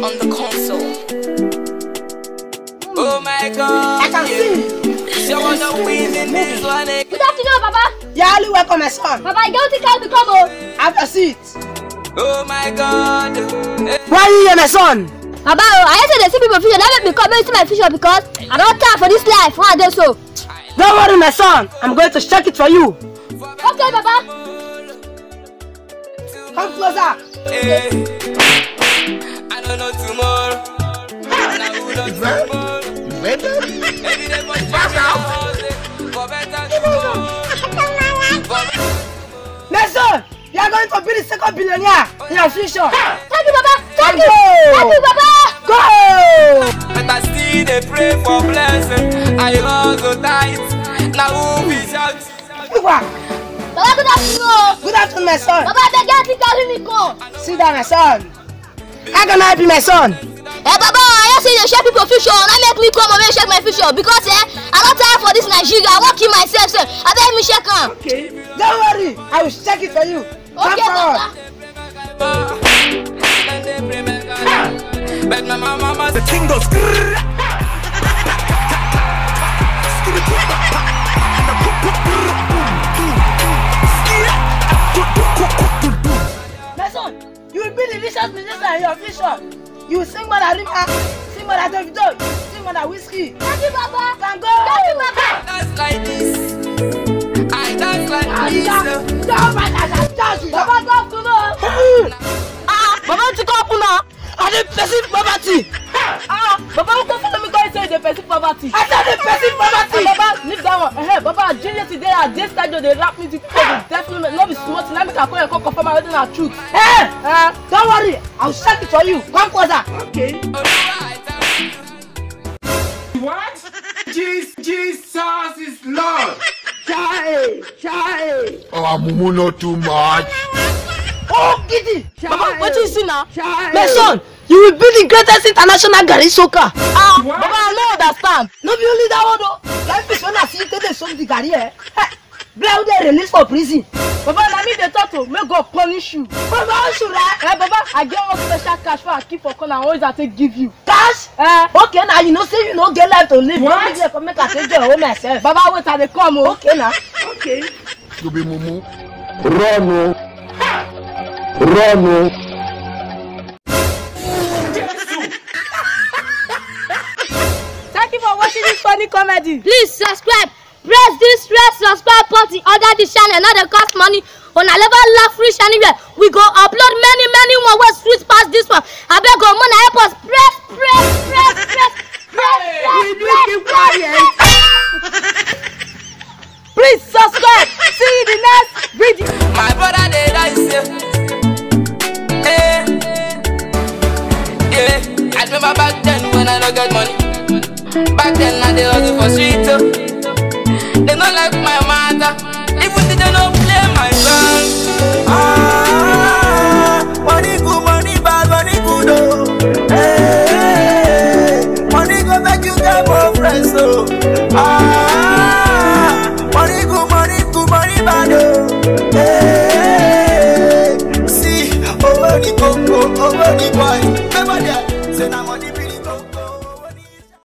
on the console. Oh my God! I can see. So on the win in this one. Good afternoon, Papa. You're highly welcome, my son. Papa, I don't think I'll be coming. Have a seat. Oh my God! Why are you here, my son? Papa, I said they see people future. That make me come into my future because I don't time for this life. Why they so? Don't worry, my son. I'm going to check it for you. Okay, Papa. Come closer. Hey. I don't know tomorrow. My son, you are going to be the second billionaire in your future. Thank you, Papa. Thank you. Go. Thank you, Papa. Go. But I still they pray for blessing. I also tight. Now who be shout? Papa, good afternoon. Good afternoon, my son. Papa, I beg you to carry me go. Sit down, my son. How can I be my son? Hey, Papa, I say they share people future. That make me come and check my future because I don't time for this Nigeria. I won't kill myself, sir. I beg me check on. Okay. Don't worry. I will check it for you. Okay, Papa. But my mama, the king goes. My son, you will be the richest musician in your future. You will sing more than Rima, sing more than Davido, sing more than Whiskey. Thank you, Papa. Can go. Thank you, Papa. dance like this. I dance like this. Baba, go up to now. Baba, to go up now. I didn't perceive poverty. Baba, who come follow me? Go say they perceive poverty. I said they perceive poverty. Baba, leave that one. Hey, Baba, genius today at this studio they rap music. Definitely not be smart. Let me come confirm everything are truth. Hey, don't worry. I'll check it for you. Come closer. Okay. What? Jesus is Lord. Chai. Oh, Amumu not too much. Oh, Giddy! Baba, what you see now? My son, you will be the greatest international Gary soccer. Baba, I don't understand. No be only that one though. Life is when I see you take the song the Gary. Blow they release for prison. Baba, let me the talk to may God punish you. Baba, how should I? Baba, I get one special cash for I keep for corner. Always I take give you. Cash? Okay, now you know say you no get life to live. What? Don't make for make I take your home myself. Baba, wait till they come. Okay now. Okay. You be Mumu. Run. Thank you for watching this funny comedy. Please subscribe. Press this red subscribe button under the channel. Not the cost money. On a level laugh free anywhere. We go upload many more ways sweet past this one. I beg God, man, help us. Press. Please subscribe. See you in the next video. my brother they dance. I remember back then when I don't get money. Back then I dey hustle for street. They don't like my matter. Even they don't play my song. Money good, money bad, money good oh. Hey, money go make you get more friends oh. Money good, money bad oh. Hey, see over the coco, over the boy.